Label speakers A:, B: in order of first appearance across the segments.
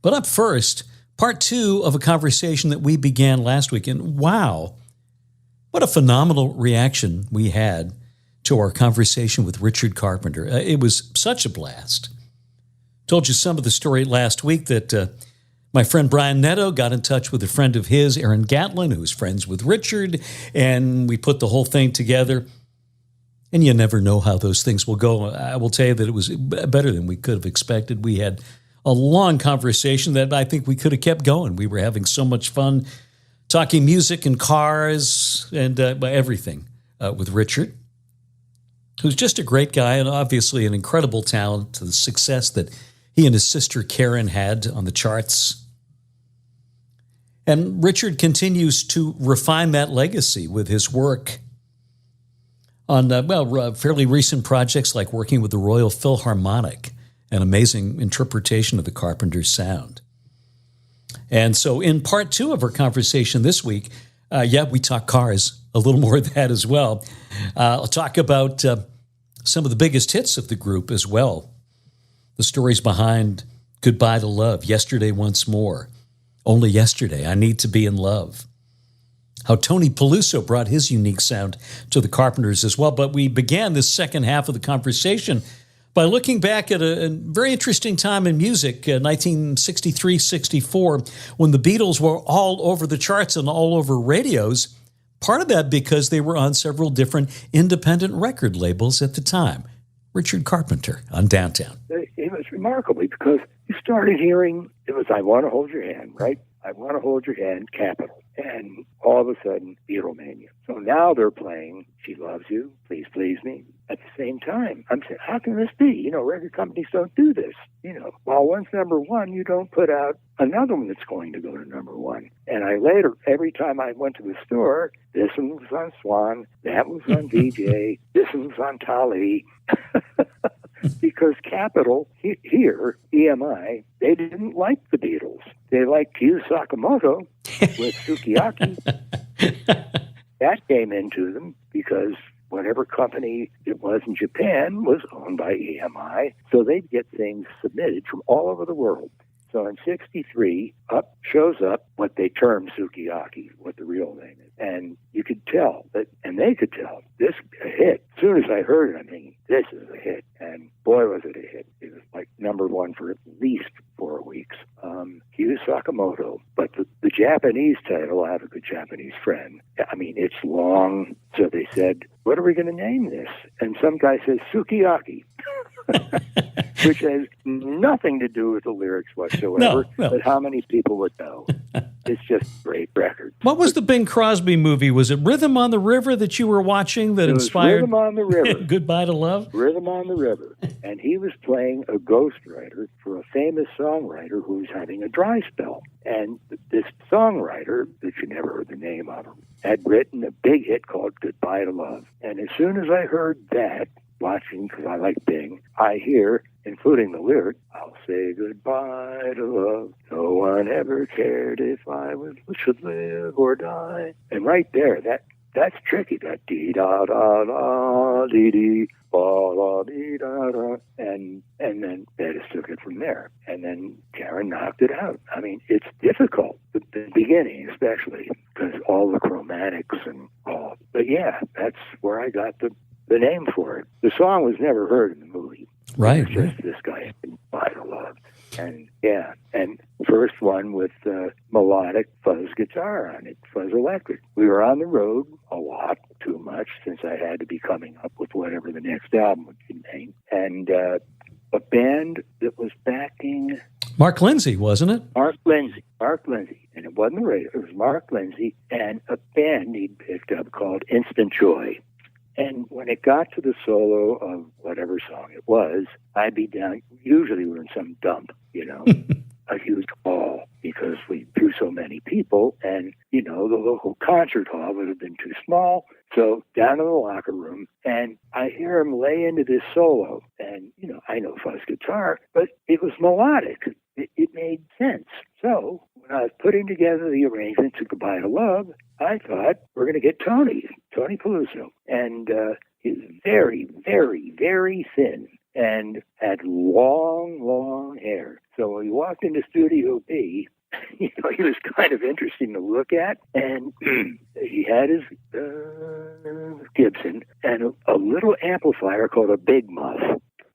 A: But up first, part two of a conversation that we began last week. And wow, what a phenomenal reaction we had to our conversation with Richard Carpenter. It was such a blast. Told you some of the story last week that my friend Brian Netto got in touch with a friend of his, Aaron Gatlin, who was friends with Richard, and we put the whole thing together. And you never know how those things will go. I will tell you that it was better than we could have expected. We had a long conversation that I think we could have kept going. We were having so much fun talking music and cars and everything with Richard, who's just a great guy and obviously an incredible talent to the success that he and his sister Karen had on the charts. And Richard continues to refine that legacy with his work on, fairly recent projects like working with the Royal Philharmonic, an amazing interpretation of the Carpenters' sound. And so in part two of our conversation this week, we talk cars, a little more of that as well. I'll talk about some of the biggest hits of the group as well. The stories behind Goodbye to Love, Yesterday Once More, Only Yesterday, I Need to Be in Love. How Tony Peluso brought his unique sound to the Carpenters as well. But we began this second half of the conversation by looking back at a very interesting time in music, 1963-64, when the Beatles were all over the charts and all over radios. Part of that because they were on several different independent record labels at the time. Richard Carpenter on Downtown.
B: It was remarkable because you started hearing, it was I Want to Hold Your Hand, right? I Want to Hold Your Hand, Capitol. And all of a sudden, Beatlemania. So now they're playing She Loves You, Please Please Me at the same time. I'm saying, how can this be? You know, record companies don't do this. You know, while one's number one, you don't put out another one that's going to go to number one. And I later, every time I went to the store, this one was on Swan, that was on DJ, this one was on Tali. Because Capitol here, EMI, they didn't like the Beatles. They liked Kyu Sakamoto with Sukiyaki. That came into them because whatever company it was in Japan was owned by EMI, so they'd get things submitted from all over the world. So in 63, shows up what they termed Sukiyaki, what the real name is. And you could tell, and they could tell, this a hit. As soon as I heard it, I'm thinking, this is a hit. And boy, was it a hit. It was like number one for at least 4 weeks. Kyu Sakamoto. But the Japanese title, I have a good Japanese friend. I mean, it's long. So they said, what are we going to name this? And some guy says, Sukiyaki. Which has nothing to do with the lyrics whatsoever,
A: no.
B: But how many people would know? It's just a great record.
A: What was the Bing Crosby movie? Was it Rhythm on the River that you were watching that inspired
B: Rhythm on the River.
A: Goodbye to Love?
B: Rhythm on the River. And he was playing a ghostwriter for a famous songwriter who was having a dry spell. And this songwriter, that you never heard the name of, had written a big hit called Goodbye to Love. And as soon as I heard that, watching, because I like Bing, I hear, including the lyric, I'll say goodbye to love. No one ever cared if I should live or die. And right there, that's tricky. That dee-da-da-da, dee-dee, ba-da-dee-da-da. And then they just took it from there. And then Karen knocked it out. I mean, it's difficult, the beginning especially, because all the chromatics and all. But yeah, that's where I got the name for it. The song was never heard in the movie.
A: Right.
B: Just this guy, Goodbye to Love. And yeah, and first one with melodic fuzz guitar on it, fuzz electric. We were on the road a lot, too much, since I had to be coming up with whatever the next album would contain. And a band that was backing...
A: Mark Lindsay, wasn't it?
B: Mark Lindsay. And it wasn't the radio, it was Mark Lindsay and a band he'd picked up called Instant Joy. And when it got to the solo of whatever song it was, I'd be down. Usually we're in some dump, you know, a huge hall, because we drew so many people. And, you know, the local concert hall would have been too small. So down in the locker room, and I hear him lay into this solo. And, you know, I know fuzz guitar, but it was melodic. It made sense. So when I was putting together the arrangement to Goodbye to Love, I thought, we're going to get Tony Peluso. And he's very, very, very thin and had long, long hair. So when we walked into Studio B, he was kind of interesting to look at, and he had his Gibson and a little amplifier called a Big Muff,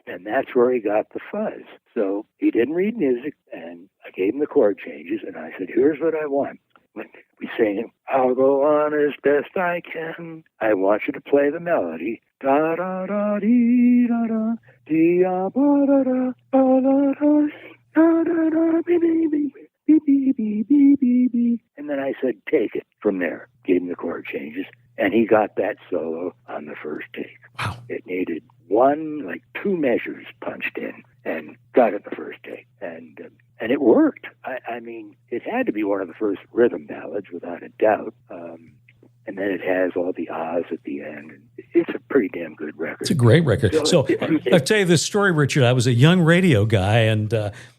B: and that's where he got the fuzz. So he didn't read music, and I gave him the chord changes, and I said, here's what I want. We sang, I'll go on as best I can. I want you to play the melody. Da da da dee da da dee da ba da da ba da da da da da bee bee bee bee bee bee bee bee bee. And then I said, take it from there. Gave him the chord changes, and he got that solo on the first take.
A: Wow!
B: It needed two measures punched in, and got it the first take, and it worked. I mean, it had to be one of the first rhythm ballads, without a doubt. And then it has all the ahs at the end. And it's a pretty damn good record.
A: It's a great record. So I'll tell you this story, Richard. I was a young radio guy, and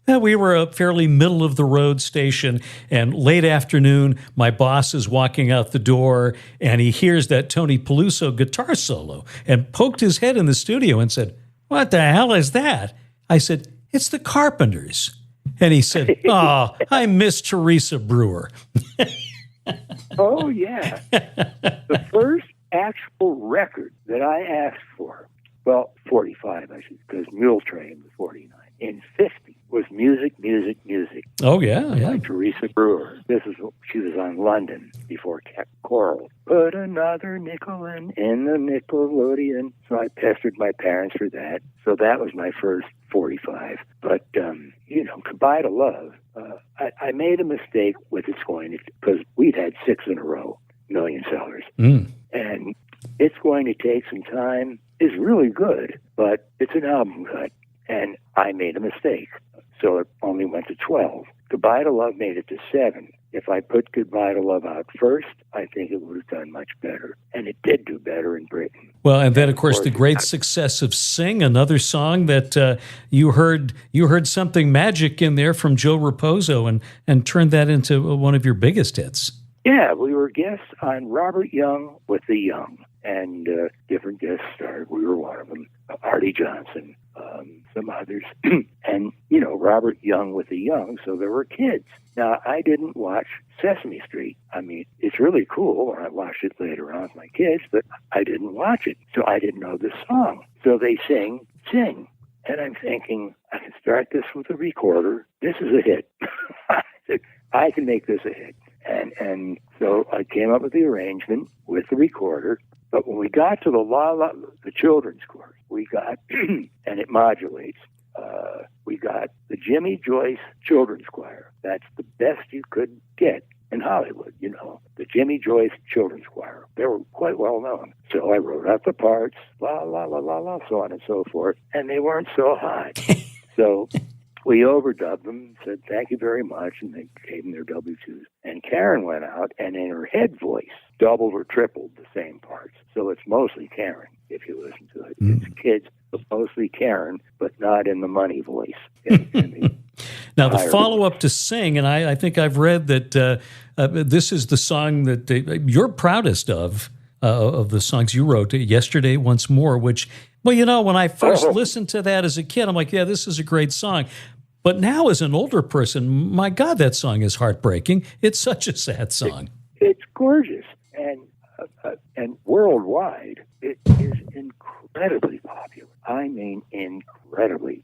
A: we were a fairly middle-of-the-road station, and late afternoon, my boss is walking out the door, and he hears that Tony Peluso guitar solo and poked his head in the studio and said, what the hell is that? I said, it's the Carpenters. And he said, oh, I miss Teresa Brewer.
B: Oh, yeah. The first actual record that I asked for, well, 45, I should, because Mule Train was 49, in 50 was Music, Music, Music.
A: Oh, yeah, yeah.
B: By Teresa Brewer. She was on London before Coral. Put another nickel in the Nickelodeon. So I pestered my parents for that. So that was my first 45. But, Goodbye to Love. I made a mistake with It's Going to, because we'd had 6 in a row, million sellers. And It's Going to Take Some Time is really good, but it's an album cut. And I made a mistake. So it only went to 12. Goodbye to Love made it to 7. If I put Goodbye to Love out first, I think it would have done much better. And it did do better in Britain. Well,
A: and then, of course, the great success of Sing, another song that you heard something magic in there from Joe Raposo and turned that into one of your biggest hits.
B: Yeah, we were guests on Robert Young with the Young. And different guest stars. We were one of them. Artie Johnson, some others. And, Robert Young with the Young, so there were kids. Now, I didn't watch Sesame Street. I mean, it's really cool. I watched it later on with my kids, but I didn't watch it. So I didn't know the song. So they sing. And I'm thinking, I can start this with a recorder. This is a hit. I can make this a hit. And so I came up with the arrangement with the recorder. But when we got to the children's chorus, we got, and it modulates, we got the Jimmy Joyce Children's Choir. That's the best you could get in Hollywood, the Jimmy Joyce Children's Choir. They were quite well known. So I wrote out the parts, la, la, la, la, la, so on and so forth, and they weren't so hot. So we overdubbed them, said thank you very much, and they gave them their W-2s. And Karen went out, and in her head voice, doubled or tripled the same parts. So it's mostly Karen, if you listen to it. It's kids, but mostly Karen, but not in the money voice.
A: Now, the follow-up to Sing, and I think I've read that this is the song that you're proudest of the songs you wrote, Yesterday Once More, which, when I first listened to that as a kid, I'm like, yeah, this is a great song. But now as an older person, my God, that song is heartbreaking. It's such a sad song.
B: It's gorgeous. And worldwide, it is incredibly popular. I mean, incredibly.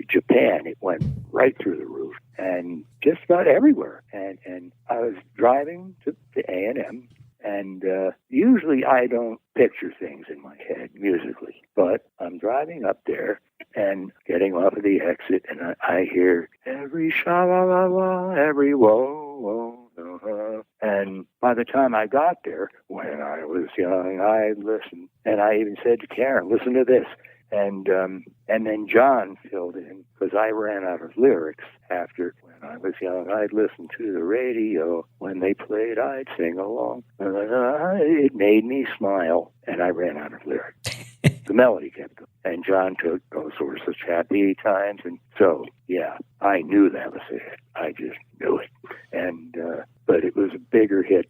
B: Japan, it went right through the roof, and just about everywhere. And I was driving to A&M, and usually I don't picture things in my head musically, but I'm driving up there and getting off of the exit, and I hear every sha-la-la-la, every whoa-whoa. And by the time I got there, when I was young, I listened. And I even said to Karen, listen to this. And then John filled in, because I ran out of lyrics after. When I was young, I'd listen to the radio. When they played, I'd sing along. It made me smile, and I ran out of lyrics. The melody kept going. And John took those were such happy times. And so, yeah, I knew that was a hit. I just knew it. And but it was a bigger hit.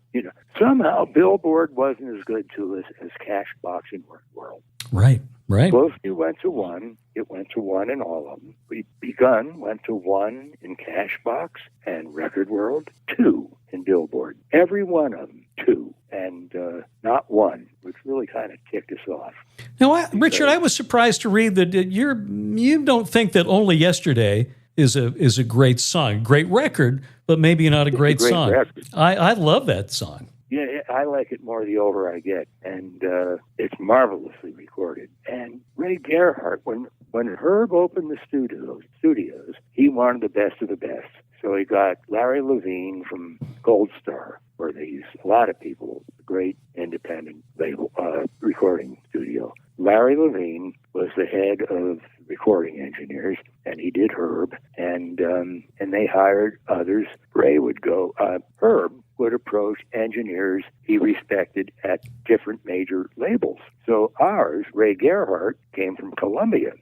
B: Somehow Billboard wasn't as good to us as Cashbox and World.
A: Right. Right.
B: Close to You went to 1. It went to 1 in all of them. Begun went to 1 in Cashbox and Record World, 2 in Billboard. Every one of them, 2. And not 1, which really kind of ticked us off.
A: Now, Richard, I was surprised to read that you don't think that Only Yesterday is a great song, great record, but maybe not a great song.
B: Record.
A: I love that song.
B: Yeah, I like it more the older I get, and it's marvelously recorded. And Ray Gerhardt, when Herb opened the studios, he wanted the best of the best. So he got Larry Levine from Gold Star, where they use a lot of people, a great independent label recording studio. Larry Levine was the head of recording engineers, and he did Herb, and they hired others. Ray would go. Herb would approach engineers he respected at different major labels. So ours, Ray Gerhardt, came from Columbia,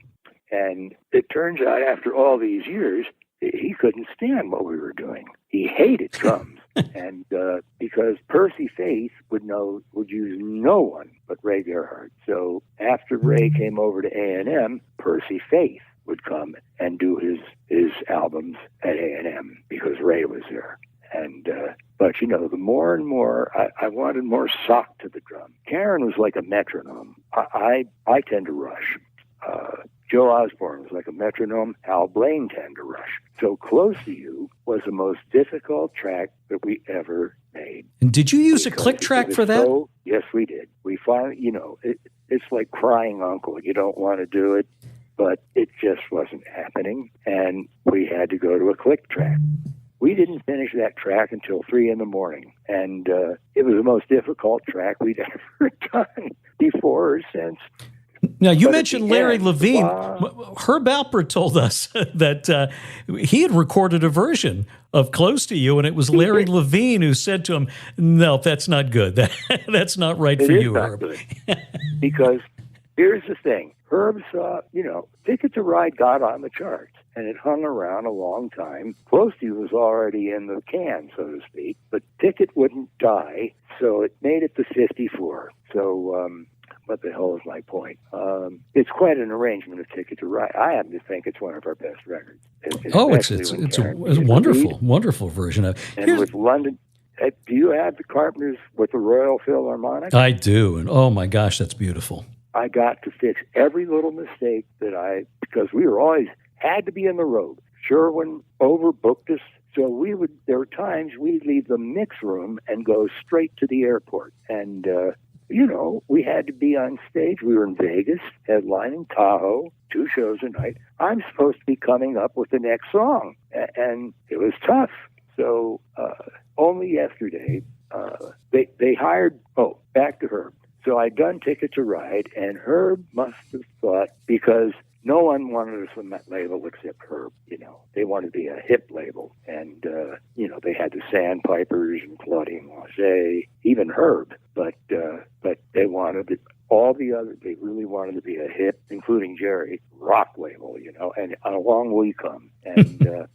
B: and it turns out after all these years, he couldn't stand what we were doing. He hated drums, and because Percy Faith would use no one but Ray Gerhardt. So after Ray came over to A&M, Percy Faith would come and do his albums at A&M because Ray was there. And but the more and more I wanted more sock to the drum. Karen was like a metronome. I tend to rush. Joe Osborne was like a metronome. Al Blaine tend to rush. So Close to You was the most difficult track that we ever made.
A: And did you use a click track for that?
B: Yes, we did. We finally, it's like crying uncle. You don't want to do it, but it just wasn't happening, and we had to go to a click track. We didn't finish that track until 3 a.m, and it was the most difficult track we'd ever done before or since.
A: Now, you mentioned Larry Levine. Herb Alpert told us that he had recorded a version of Close to You, and it was Larry Levine who said to him, no, that's not good. That's not right for you, Herb.
B: Because here's the thing. Herb saw, Ticket to Ride got on the charts, and it hung around a long time. Close to You was already in the can, so to speak, but Ticket wouldn't die, so it made it to 54. So, what the hell is my point? It's quite an arrangement of Ticket to Ride. I happen to think it's one of our best records.
A: It's a wonderful version of it.
B: And with London, do you have the Carpenters with the Royal Philharmonic?
A: I do, and oh my gosh, that's beautiful.
B: I got to fix every little mistake because we were always had to be on the road. Sherwin overbooked us, so there were times we'd leave the mix room and go straight to the airport. And, we had to be on stage. We were in Vegas, headlining Tahoe, 2 shows a night. I'm supposed to be coming up with the next song, and it was tough. So Only Yesterday, they hired, back to Herb. So I'd done Ticket to Ride, and Herb must have thought, because no one wanted us on that label except Herb, They wanted to be a hip label. And, they had the Sandpipers and Claudine Laget, even Herb. But they wanted it, they really wanted to be a hip, including Jerry, rock label, and along we come. And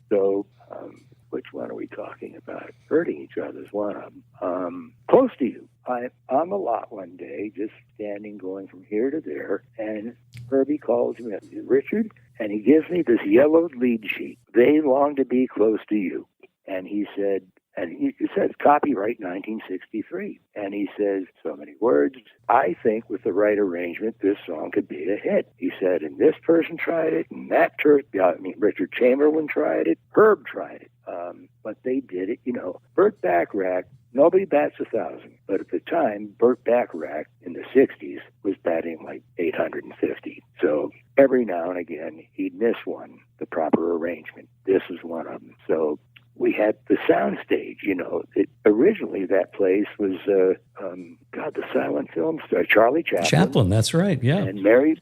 B: which one are we talking about? Hurting each other's one of them. Close to You. I'm on the lot one day, just standing, going from here to there, and Herbie calls me up, Richard, and he gives me this yellowed lead sheet. They long to be close to you. And he said, it says copyright 1963. And he says, so many words. I think with the right arrangement, this song could be a hit. He said, and this person tried it, and Richard Chamberlain tried it, Herb tried it. But they did it, Burt Bacharach, nobody bats 1,000. But at the time, Burt Bacharach in the 60s was batting like 850. So every now and again, he'd miss one, the proper arrangement. This is one of them. So we had the soundstage, originally that place was, the silent film star, Charlie Chaplin.
A: Chaplin, that's right, yeah.
B: And Mary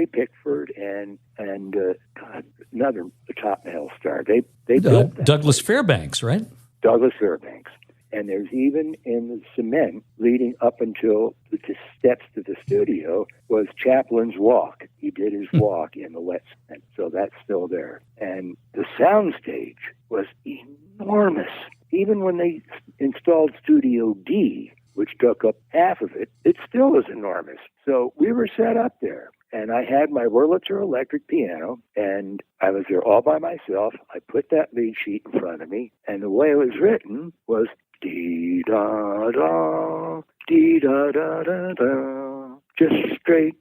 B: Pickford and another top male star. They built that
A: Douglas Fairbanks, right?
B: Douglas Fairbanks. And there's even in the cement leading up until the steps to the studio was Chaplin's walk. He did his walk in the wet cement, so that's still there. And the soundstage was enormous. Even when they installed Studio D, which took up half of it, it still was enormous. So we were set up there. And I had my Wurlitzer electric piano, and I was there all by myself. I put that lead sheet in front of me, and the way it was written was dee-da-da, dee-da-da-da-da, just straight.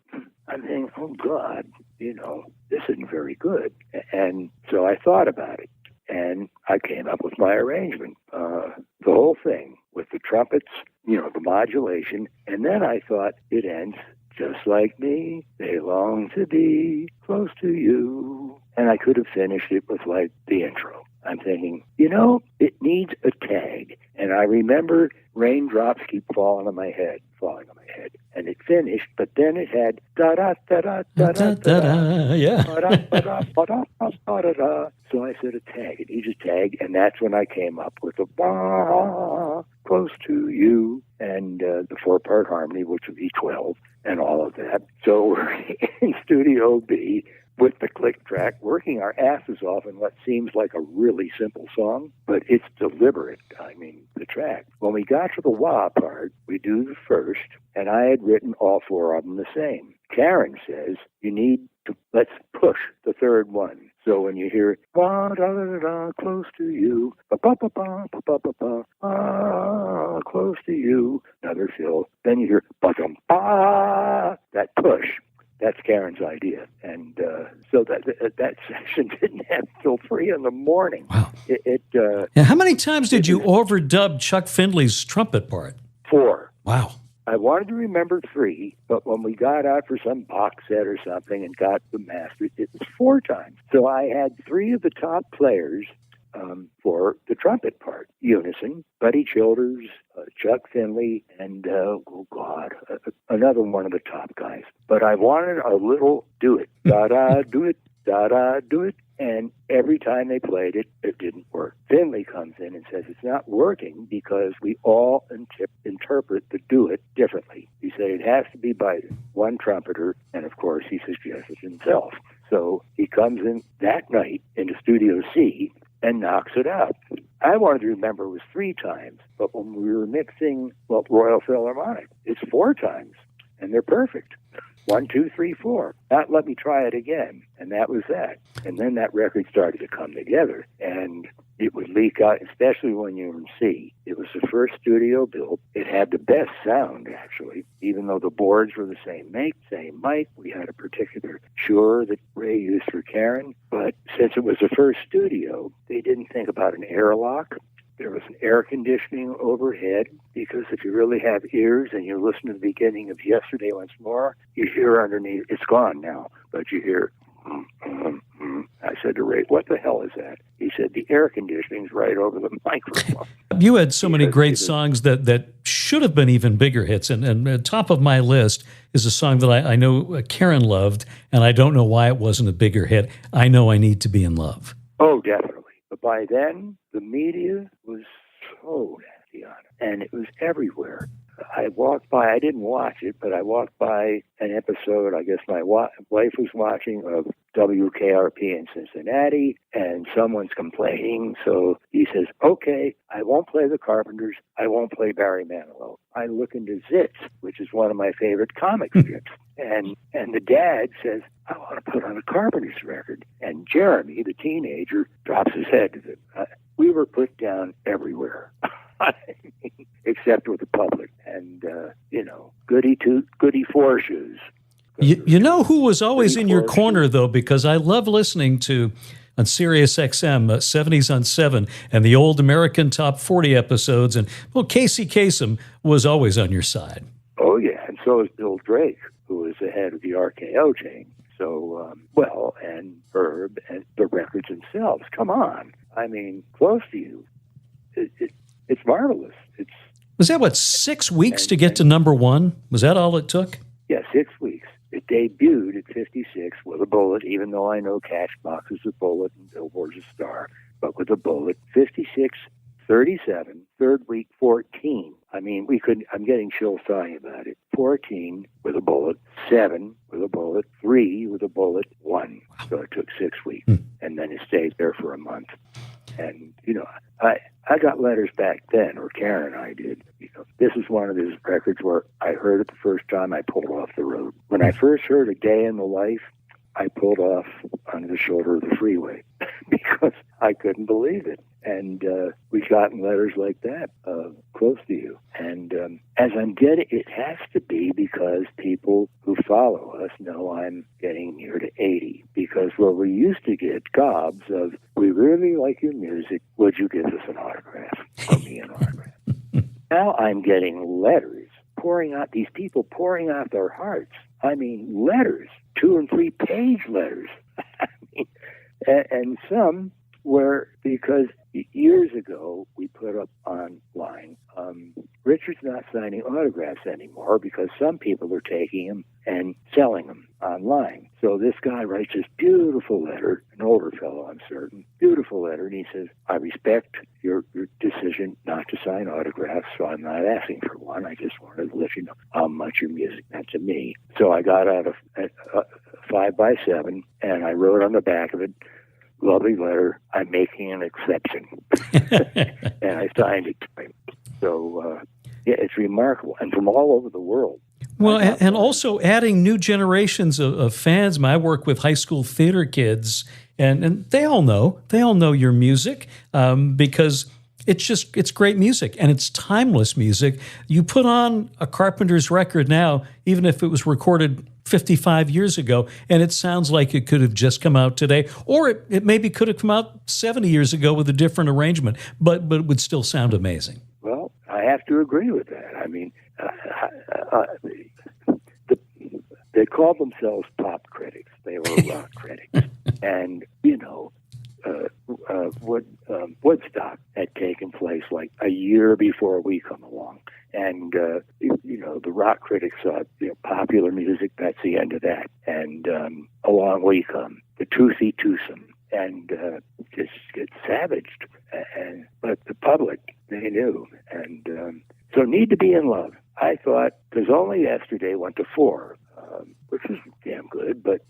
B: I'm thinking, oh, God, this isn't very good. And so I thought about it, and I came up with my arrangement, the whole thing with the trumpets, the modulation. And then I thought it ends just like me. They long to be close to you. And I could have finished it with like the intro. I'm thinking, it needs a tag. And I remember raindrops keep falling on my head. And it finished, but then it had da-da-da-da-da-da-da.
A: Yeah.
B: Da-da-da-da-da-da-da-da. So I said a tag. It needs a tag. And that's when I came up with the close to you and the 4-part harmony, which would be 12 and all of that. So we're in Studio B with the click track, working our asses off in what seems like a really simple song, but it's deliberate. I mean, the track. When we got to the wah part, we do the first, and I had written all 4 of them the same. Karen says, let's push the third one. So when you hear wah da da da close to you, ba ba ba ba ba ba ba ba close to you, another fill. Then you hear ba dum ba, that push. That's Karen's idea, and so that section didn't have till 3 in the morning.
A: Wow!
B: Now,
A: how many times did you overdub Chuck Findley's trumpet part?
B: 4.
A: Wow!
B: I wanted to remember 3, but when we got out for some box set or something and got the master, it was 4 times. So I had 3 of the top players for the trumpet part: Unison, Buddy Childers, Chuck Findley, and another one of the top guys. But I wanted a little do it, da-da, do it, da-da, do it. And every time they played it, it didn't work. Finley comes in and says it's not working because we all interpret the do it differently. He said it has to be by one trumpeter, and of course he suggests it himself. So he comes in that night into Studio C and knocks it out. I wanted to remember it was 3 times, but when we were mixing Royal Philharmonic, it's 4 times, and they're perfect. 1, 2, 3, 4. Not let me try it again. And that was that. And then that record started to come together. And it would leak out, especially when you were in C. It was the first studio built. It had the best sound, actually, even though the boards were the same mic. We had a particular Shure that Ray used for Karen. But since it was the first studio, they didn't think about an airlock. There was an air conditioning overhead, because if you really have ears and you listen to the beginning of Yesterday Once More, you hear underneath, it's gone now, but you hear, I said to Ray, what the hell is that? He said, the air conditioning's right over the microphone.
A: You had so many great songs that should have been even bigger hits. And top of my list is a song that I know Karen loved, and I don't know why it wasn't a bigger hit. I Know I Need to Be in Love.
B: Oh, definitely. But by then, the media was so nasty on it, and it was everywhere. I walked by, I didn't watch it, but I walked by an episode, I guess my wife was watching, of WKRP in Cincinnati, and someone's complaining, so he says, okay, I won't play the Carpenters, I won't play Barry Manilow. I look into Zitz, which is one of my favorite comic strips, and the dad says, I want to put on a Carpenters record, and Jeremy, the teenager, drops his head. We were put down everywhere. Except with the public, and goody 4 shoes.
A: You know who was always in your corner, though, because I love listening to on Sirius XM 70s on 7 and the old American Top 40 episodes, and Casey Kasem was always on your side.
B: Oh yeah, and so is Bill Drake, who is the head of the RKO chain. So and Herb and the records themselves. Come on, I mean, Close to You. It's marvelous.
A: Was that, 6 weeks to get to number 1? Was that all it took?
B: Yeah, 6 weeks. It debuted at 56 with a bullet, even though I know Cashbox is a bullet and Billboard's a star, but with a bullet. 56, 37, third week 14. I mean, I'm getting chills talking about it. 14 with a bullet, 7 with a bullet, 3 with a bullet, 1. So it took 6 weeks, and then it stayed there for a month. And, I got letters back then, or Karen and I did. This is one of those records where I heard it the first time, I pulled off the road. When I first heard A Day in the Life, I pulled off on the shoulder of the freeway because I couldn't believe it. And we've gotten letters like that close to you. And as I'm getting, it has to be because people who follow us know I'm getting near to 80. Because we used to get gobs of, we really like your music. Would you give us an autograph? Or me an autograph? Now I'm getting letters these people pouring out their hearts. I mean, letters, 2 and 3 page letters. I mean, and some were, because years ago we put up online, Richard's not signing autographs anymore because some people are taking them and selling them online. So this guy writes this beautiful letter, an older fellow, I'm certain, beautiful letter, and he says, I respect your decision not to sign autographs, so I'm not asking for one. I just wanted to let you know how much your music meant to me. So I got out a 5x7, and I wrote on the back of it, lovely letter, I'm making an exception. And I signed it to him. So, it's remarkable. And from all over the world.
A: Well, and also adding new generations of fans. I work with high school theater kids, and they all know your music because it's great music, and it's timeless music. You put on a Carpenters record now, even if it was recorded 55 years ago, and it sounds like it could have just come out today, or it maybe could have come out 70 years ago with a different arrangement, but it would still sound amazing.
B: Well, I have to agree with that. I mean, they called themselves pop critics. They were rock critics. And, Woodstock had taken place like a year before we come along. And, the rock critics thought, popular music, that's the end of that. And along we come, the toothy twosome, and just get savaged. But the public, they knew. And so Need to Be in Love. I thought, because Only Yesterday went to 4, which is damn good, but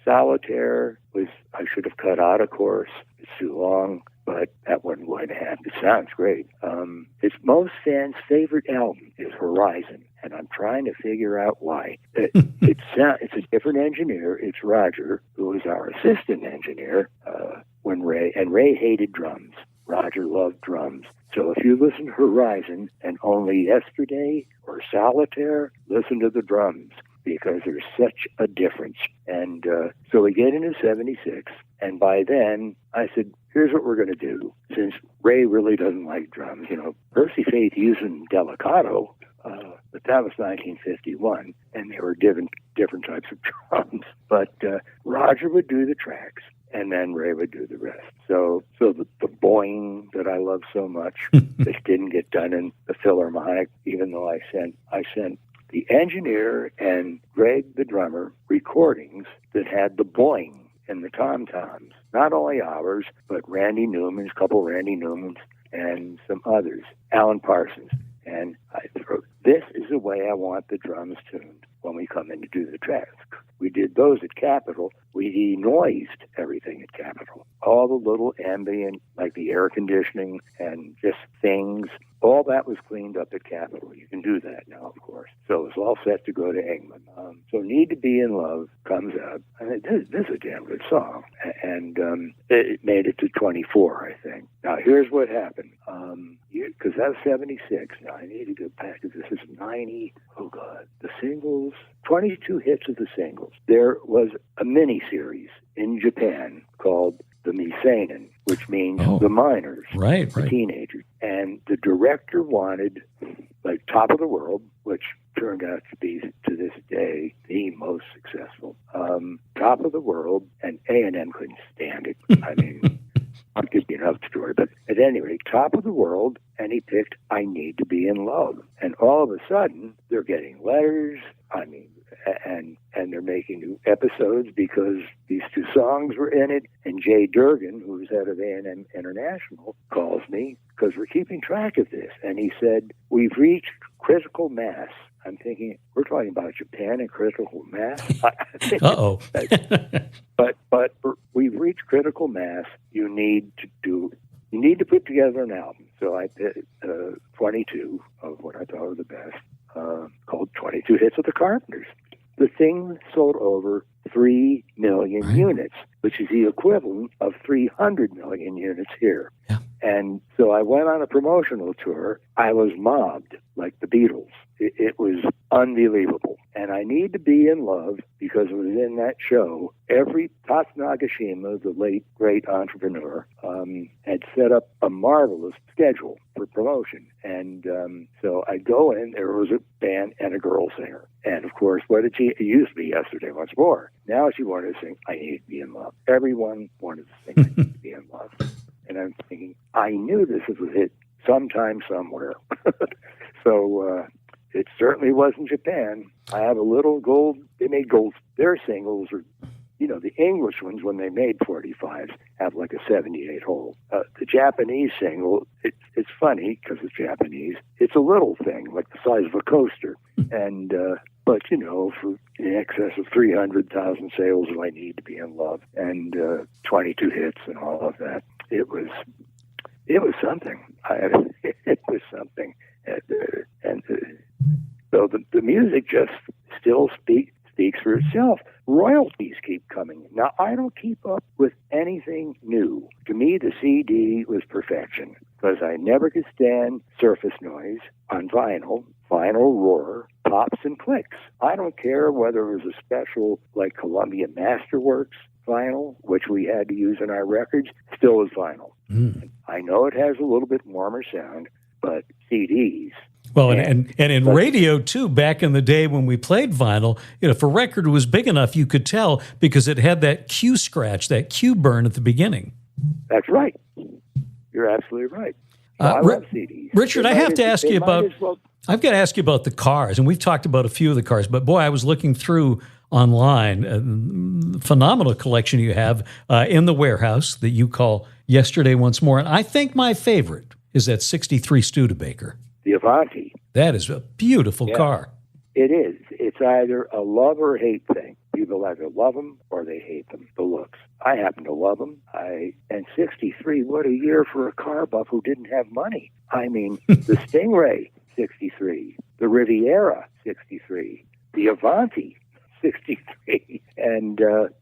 B: Solitaire was, I should have cut out, of course. It's too long, but that wasn't going to happen. It sounds great. It's most fans' favorite album is Horizon, and I'm trying to figure out why. It's a different engineer. It's Roger, who was our assistant engineer when Ray hated drums. Roger loved drums. So if you listen to Horizon and Only Yesterday or Solitaire, listen to the drums, because there's such a difference. And so we get into 76, and by then I said, here's what we're going to do. Since Ray really doesn't like drums, Percy Faith using Delicato, but that was 1951, and there were different types of drums. But Roger would do the tracks, and then Ray would do the rest. So the boing that I love so much, this didn't get done in the Philharmonic, even though I sent the engineer and Greg, the drummer, recordings that had the boing and the tom-toms. Not only ours, but Randy Newman's, a couple Randy Newmans, and some others, Alan Parsons. And I wrote, this is the way I want the drums tuned when we come in to do the tracks. We did those at Capitol. We denoised everything at Capitol. All the little ambient, like the air conditioning and just things, all that was cleaned up at Capitol. You can do that now, of course. So it's all set to go to England. So Need to Be in Love comes out. And this is a damn good song. And it made it to 24, I think. Now, here's what happened. Because that was 76. Now, I need to go back to this. Is 90. Oh, God. The singles, 22 hits of the singles. There was a mini-series in Japan called The Miseinen, which means the minors, the teenagers. And the director wanted, like, Top of the World, which turned out to be, to this day, the most successful. Top of the World, and A&M couldn't stand it. I mean, I'll give you enough story. But at any rate, Top of the World, and he picked I Need to Be in Love. And all of a sudden, they're getting letters. I mean, and they're making new episodes because these two songs were in it. And Jay Durgan, who's head of A&M International, calls me because we're keeping track of this. And he said, we've reached critical mass. I'm thinking, we're talking about Japan and critical mass?
A: Uh-oh.
B: but we've reached critical mass. You need to put together an album. So I did 22 of what I thought were the best, called 22 Hits of the Carpenters. The thing sold over 3 million units, which is the equivalent of 300 million units here.
A: Yeah.
B: And so I went on a promotional tour. I was mobbed like the Beatles. It was unbelievable. And I Need to Be in Love, because it was in that show, every Tatsu Nagashima, the late great entrepreneur, had set up a marvelous schedule for promotion. And so I'd go in, there was a band and a girl singer. And of course, what did she, it used to be Yesterday Once More. Now she wanted to sing I Need to Be in Love. Everyone wanted to sing I Need to Be in Love. And I'm thinking, I knew this was a hit sometime, somewhere. So it certainly wasn't Japan. I have a little gold, they made gold, their singles are, the English ones, when they made 45s, have like a 78 hole. The Japanese single, it's funny because it's Japanese. It's a little thing, like the size of a coaster. And, but, for in excess of 300,000 sales of I Need to Be in Love and 22 hits and all of that, it was something. It was something. And so the music just still speaks for itself. Royalties keep coming in. Now, I don't keep up with anything new. To me, the CD was perfection because I never could stand surface noise on vinyl. Vinyl roar, pops and clicks. I don't care whether it was a special like Columbia Masterworks vinyl, which we had to use in our records, still is vinyl. I know it has a little bit warmer sound, but CDs.
A: Well, and in radio, too, back in the day when we played vinyl, if a record was big enough, you could tell because it had that Q scratch, that Q burn at the beginning.
B: That's right. You're absolutely right. I love CDs.
A: Richard, I have to ask you about, I've got to ask you about the cars, and we've talked about a few of the cars, but boy, I was looking through online, phenomenal collection you have in the warehouse that you call Yesterday Once More, and I think my favorite is that 63 Studebaker.
B: The Avanti.
A: That is a beautiful car.
B: It is. It's either a love or hate thing. People either love them or they hate them, the looks. I happen to love them. And 63, what a year for a car buff who didn't have money. I mean, the Stingray, 63. The Riviera, 63. The Avanti, 63. And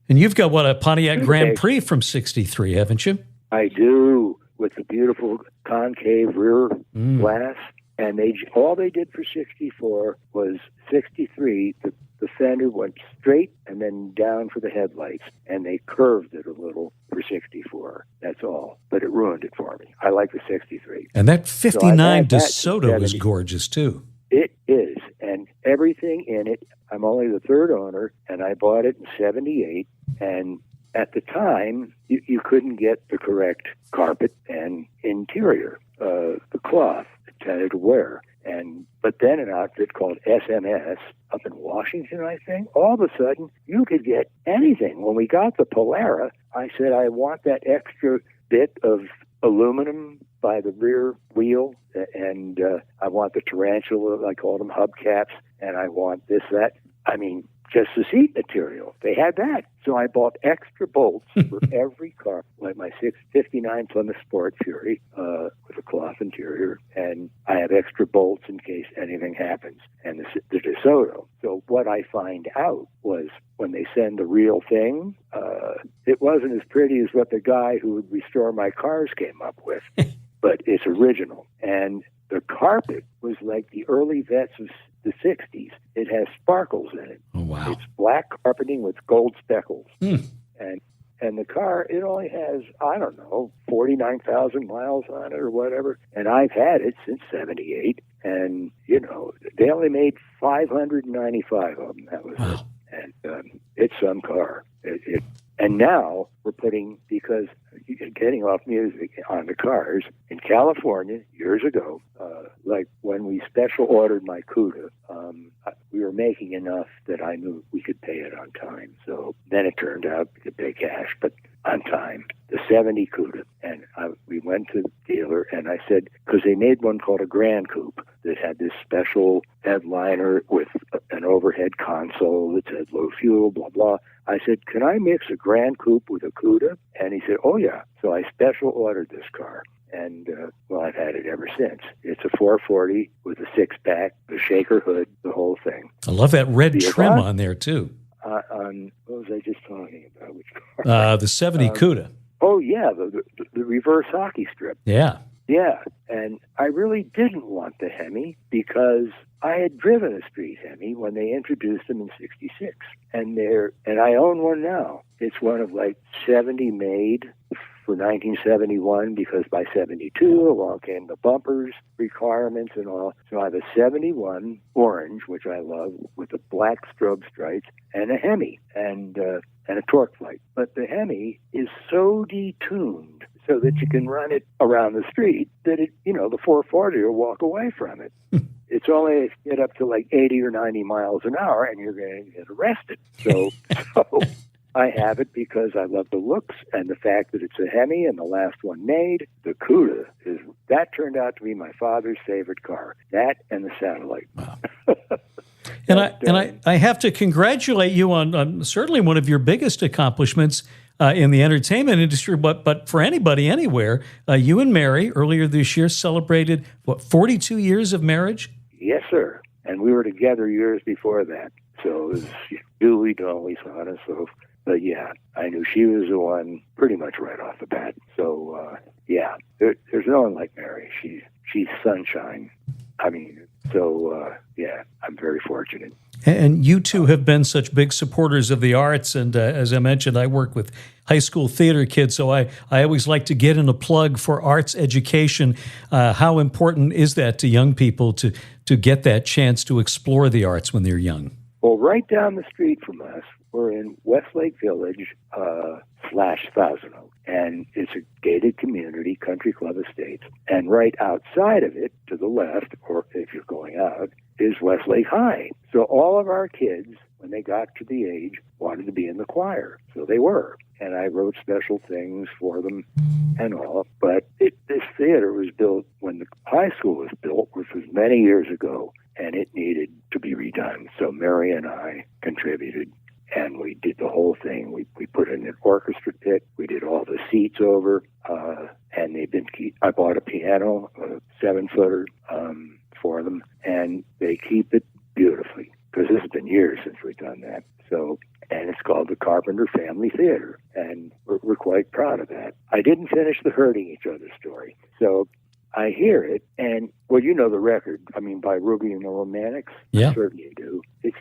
A: you've got, a Pontiac Grand Prix from 63, haven't you?
B: I do, with the beautiful concave rear glass. And all they did for 64 was 63, the fender went straight and then down for the headlights, and they curved it a little for 64. That's all. But it ruined it for me. I like the 63.
A: And that 59 DeSoto is gorgeous, too.
B: It is. And everything in it, I'm only the third owner, and I bought it in 78. And at the time, you couldn't get the correct carpet and interior, the cloth intended to wear. But then an outfit called SMS up in Washington, I think, all of a sudden you could get anything. When we got the Polara, I said, I want that extra bit of aluminum by the rear wheel, and I want the tarantula, I called them hubcaps, and I want this, that. I mean, just the seat material. They had that. So I bought extra bolts for every car, like my 659 Plymouth Sport Fury with a cloth interior, and I have extra bolts in case anything happens, and the DeSoto. So what I find out was when they send the real thing, it wasn't as pretty as what the guy who would restore my cars came up with, but it's original. And the carpet was like the early vets of the 60s. It has sparkles in it.
A: Oh, wow.
B: It's black carpeting with gold speckles. And the car, it only has, 49,000 miles on it or whatever. And I've had it since 78. And, they only made 595 of them. That was it. And it's some car. And now we're putting, because getting off music on the cars, in California, years ago, like when we special ordered my CUDA, we were making enough that I knew we could pay it on time. So then it turned out we could pay cash, but on time, the 70 CUDA. And we went to the dealer, and I said, because they made one called a Grand Coupe that had this special headliner with an an overhead console that said low fuel, blah, blah. I said, can I mix a Grand Coupe with a CUDA? And he said, oh, yeah. So I special ordered this car. And, well, I've had it ever since. It's a 440 with a six-pack, the shaker hood, the whole thing.
A: I love that red trim on there, too.
B: On what was I just talking about? Which car?
A: The 70 CUDA.
B: Oh, yeah, the reverse hockey strip.
A: Yeah.
B: Yeah, and I really didn't want the Hemi because I had driven a street Hemi when they introduced them in '66, and I own one now. It's one of like 70 made for 1971 because by '72 along came the bumpers requirements and all. So I have a '71 orange, which I love, with the black strobe stripes, and a Hemi and a torque light. But the Hemi is so detuned so that you can run it around the street that the 440 will walk away from it. It's only if you get up to like 80 or 90 miles an hour and you're going to get arrested. So I have it because I love the looks and the fact that it's a Hemi and the last one made. The CUDA that turned out to be my father's favorite car. That and the Satellite.
A: Wow. And I have to congratulate you on certainly one of your biggest accomplishments in the entertainment industry, but for anybody anywhere, you and Mary earlier this year celebrated 42 years of marriage?
B: Yes, sir. And we were together years before that, so it was duly on us. So, but yeah, I knew she was the one pretty much right off the bat. So yeah, there's no one like Mary. She's sunshine. I mean, so yeah, I'm very fortunate.
A: And you two have been such big supporters of the arts. And as I mentioned, I work with high school theater kids, so I always like to get in a plug for arts education. How important is that to young people to get that chance to explore the arts when they're young?
B: Well, right down the street from us, we're in Westlake Village / Thousand Oaks, and it's a gated community, country club estates. And right outside of it, to the left, or if you're going out, is Westlake High. So all of our kids, when they got to the age, wanted to be in the choir. So they were. And I wrote special things for them and all. But this theater was built when the high school was built, which was many years ago, and it needed to be redone. So Mary and I contributed, and we did the whole thing. We put in an orchestra pit. We did all the seats over, and I bought a piano, a 7-footer, for them, and they keep it beautifully because this has been years since we've done that. So, and it's called the Carpenter Family Theater, and we're quite proud of that. I didn't finish the hurting each other story, so I hear it, and well, you know the record. I mean, by Ruby and the Romantics,
A: yeah.
B: I certainly do. It's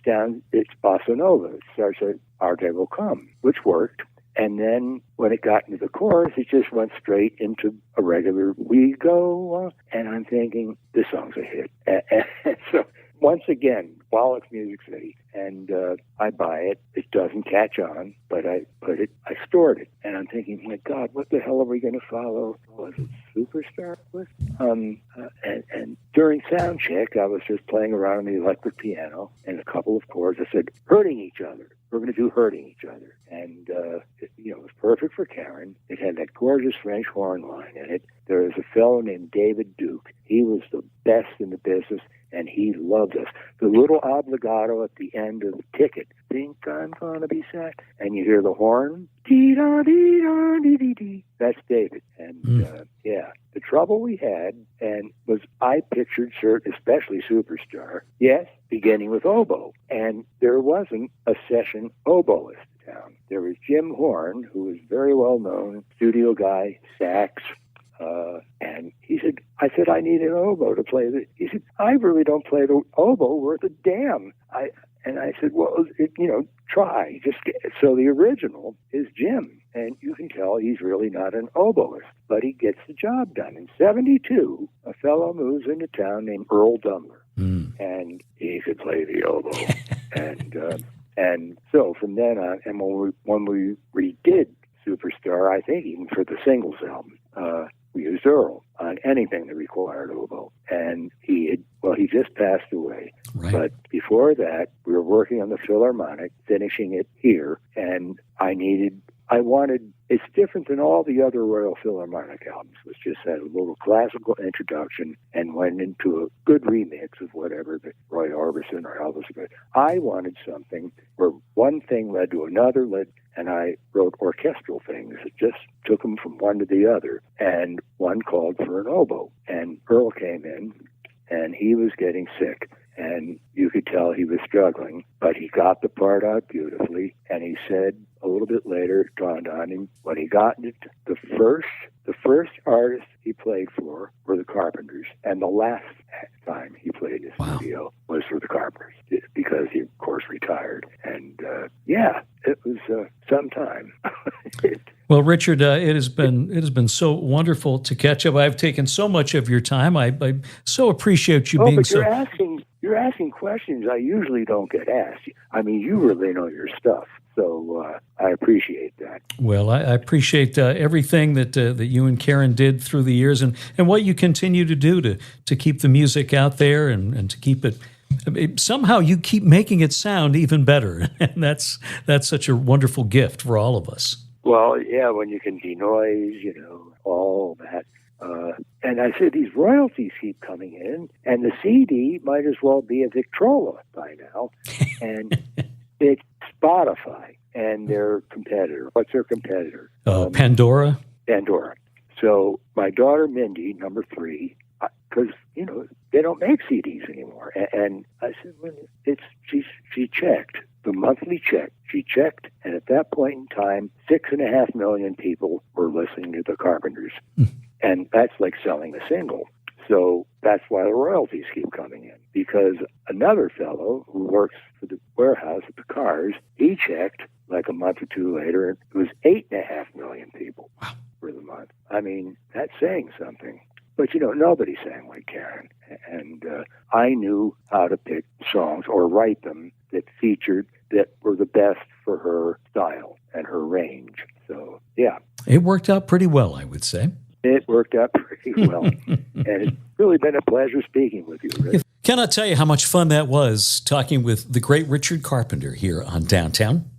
B: bossa nova. It starts at "Our Day Will Come," which worked. And then when it got into the chorus, it just went straight into a regular "We Go On." And I'm thinking, this song's a hit. And so once again, Wallach's Music City. And I buy it. It doesn't catch on, but I stored it. And I'm thinking, my God, what the hell are we going to follow? Was it Superstar with? And during sound check, I was just playing around on the electric piano and a couple of chords. I said, "Hurting Each Other." We're going to do "Hurting Each Other." And, it was perfect for Karen. It had that gorgeous French horn line in it. There was a fellow named David Duke. He was the best in the business, and he loved us. The little obligato at the end of the ticket, "Think I'm gonna be sad," and you hear the horn, dee-da-dee-da-dee-dee-dee. That's David. And, yeah, the trouble we had was I pictured certain, especially Superstar, yes, beginning with oboe. And there wasn't a session oboist in town. There was Jim Horn, who was very well known, studio guy, sax, and I said, "I need an oboe to play this." He said, "I really don't play the oboe worth a damn." And I said, "Well, try. So the original is Jim, and you can tell he's really not an oboist, but he gets the job done. In '72, a fellow moves into town named Earl Dumler, and he could play the oboe. And so from then on, and when we redid Superstar, I think even for the singles album, we used Earl on anything that required oboe. And he just passed away.
A: Right.
B: But before that, we were working on the Philharmonic, finishing it here, and I wanted it's different than all the other Royal Philharmonic albums, which just had a little classical introduction and went into a good remix of whatever the Roy Orbison or Elvis did. I wanted something where one thing led to another, and I wrote orchestral things. It just took them from one to the other. And one called for an oboe. And Earl came in, and he was getting sick. And you could tell he was struggling, but he got the part out beautifully. And he said a little bit later, it dawned on him, when he got it, the first artist he played for were the Carpenters. And the last time he played in the studio was for the Carpenters, because he, of course, retired. And, it was some time.
A: Well, Richard, it has been so wonderful to catch up. I've taken so much of your time. I so appreciate you being
B: but
A: so.
B: You're asking questions I usually don't get asked. I mean, you really know your stuff, so I appreciate that.
A: Well, I appreciate everything that you and Karen did through the years, and what you continue to do to keep the music out there and to keep it. Somehow you keep making it sound even better, and that's such a wonderful gift for all of us.
B: Well, yeah, when you can denoise, all that. And I said, these royalties keep coming in, and the CD might as well be a Victrola by now. And it's Spotify and their competitor. What's their competitor?
A: Pandora?
B: Pandora. So my daughter, Mindy, number 3, because, they don't make CDs anymore. And I said, she checked, the monthly check. She checked, and at that point in time, 6.5 million people were listening to the Carpenters. And that's like selling a single. So that's why the royalties keep coming in. Because another fellow who works for the warehouse at the cars, he checked like a month or two later, and it was 8.5 million people for the month. I mean, that's saying something. But, nobody sang like Karen. And I knew how to pick songs or write them that were the best for her style and her range. So, yeah.
A: It worked out pretty well, I would say.
B: It worked out pretty well. And it's really been a pleasure speaking with you, Rick.
A: Cannot tell you how much fun that was talking with the great Richard Carpenter here on Downtown.